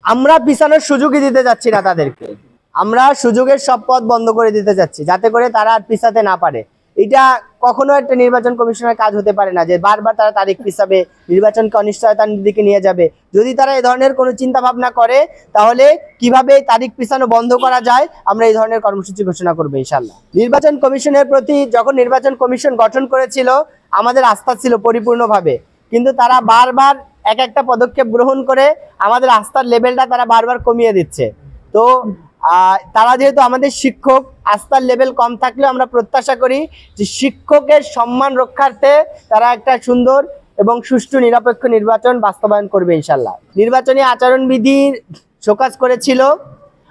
আমরা পিছানোর সুযোগই দিতে যাচ্ছি না তাদেরকে, আমরা সুযোগের সব পথ বন্ধ করে দিতে যাচ্ছি যাতে করে তারা আর পিছাতে না পারে। এটা কখনো একটা নির্বাচন কমিশনের কাজ হতে পারে না যে বারবার তারা তারিখ পিছাবে, নির্বাচনকে অনিশ্চয়তার দিকে নিয়ে যাবে। যদি তারা এই ধরনের কোনো চিন্তা ভাবনা করে তাহলে কিভাবে তারিখ পিছানো বন্ধ করা যায় আমরা এই ধরনের কর্মসূচি ঘোষণা করবো ইনশাআল্লাহ। নির্বাচন কমিশনের প্রতি যখন নির্বাচন কমিশন গঠন করেছিল আমাদের আস্থা ছিল পরিপূর্ণভাবে, কিন্তু তারা বারবার এক একটা পদক্ষেপ গ্রহণ করে আমাদের আস্থার লেভেলটা তারা বারবার কমিয়ে দিচ্ছে। তো তারা যেহেতু আমাদের শিক্ষক, আস্থার লেভেল কম থাকলেও আমরা প্রত্যাশা করি যে শিক্ষকের সম্মান রক্ষার্থে তারা একটা সুন্দর এবং সুষ্ঠু নিরপেক্ষ নির্বাচন বাস্তবায়ন করবে ইনশাল্লাহ। নির্বাচনী আচরণবিধির শোকজ করেছিল,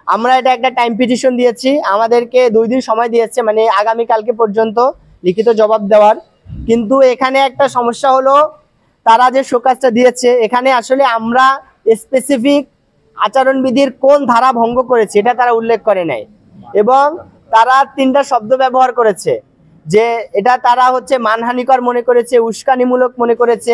আমরা এটা একটা টাইম পিটিশন দিয়েছি, আমাদেরকে 2 দিন সময় দিয়েছে, মানে আগামীকালকে পর্যন্ত লিখিত জবাব দেওয়ার। কিন্তু এখানে একটা সমস্যা হলো তারা যে শোকজটা দিয়েছে এখানে আসলে আমরা স্পেসিফিক আচরণবিধির কোন ধারা ভঙ্গ করেছে এটা তারা উল্লেখ করে নাই, এবং তারা 3টা শব্দ ব্যবহার করেছে যে এটা তারা হচ্ছে মানহানিকর মনে করেছে, উস্কানিমূলক মনে করেছে,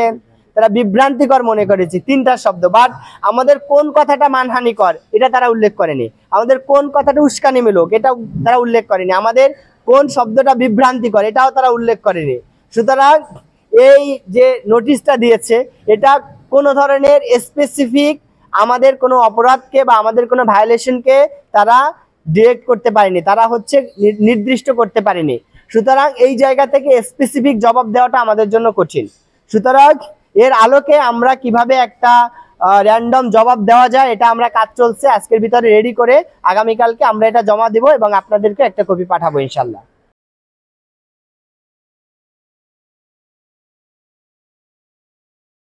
তারা বিভ্রান্তিকর মনে করেছে, 3টা শব্দ। বাট আমাদের কোন কথাটা মানহানিকর এটা তারা উল্লেখ করেনি, আমাদের কোন কথাটা উস্কানিমূলক এটা তারা উল্লেখ করেনি, আমাদের কোন শব্দটা বিভ্রান্তিকর এটাও তারা উল্লেখ করেনি। সুতরাং এই যে নোটিশটা দিয়েছে এটা কোনো ধরনের স্পেসিফিক আমাদের কোনো অপরাধকে বা আমাদের কোনো ভায়োলেশনকে তারা ডিরেক্ট করতে পারেনি, তারা হচ্ছে নির্দিষ্ট করতে পারেনি। সুতরাং এই জায়গা থেকে স্পেসিফিক জবাব দেওয়াটা আমাদের জন্য কঠিন। সুতরাং এর আলোকে আমরা কিভাবে একটা র্যান্ডম জবাব দেওয়া যায় এটা আমরা কাজ চলছে, আজকের ভিতরে রেডি করে আগামীকালকে আমরা এটা জমা দেব এবং আপনাদেরকে একটা কপি পাঠাবো ইনশাল্লাহ।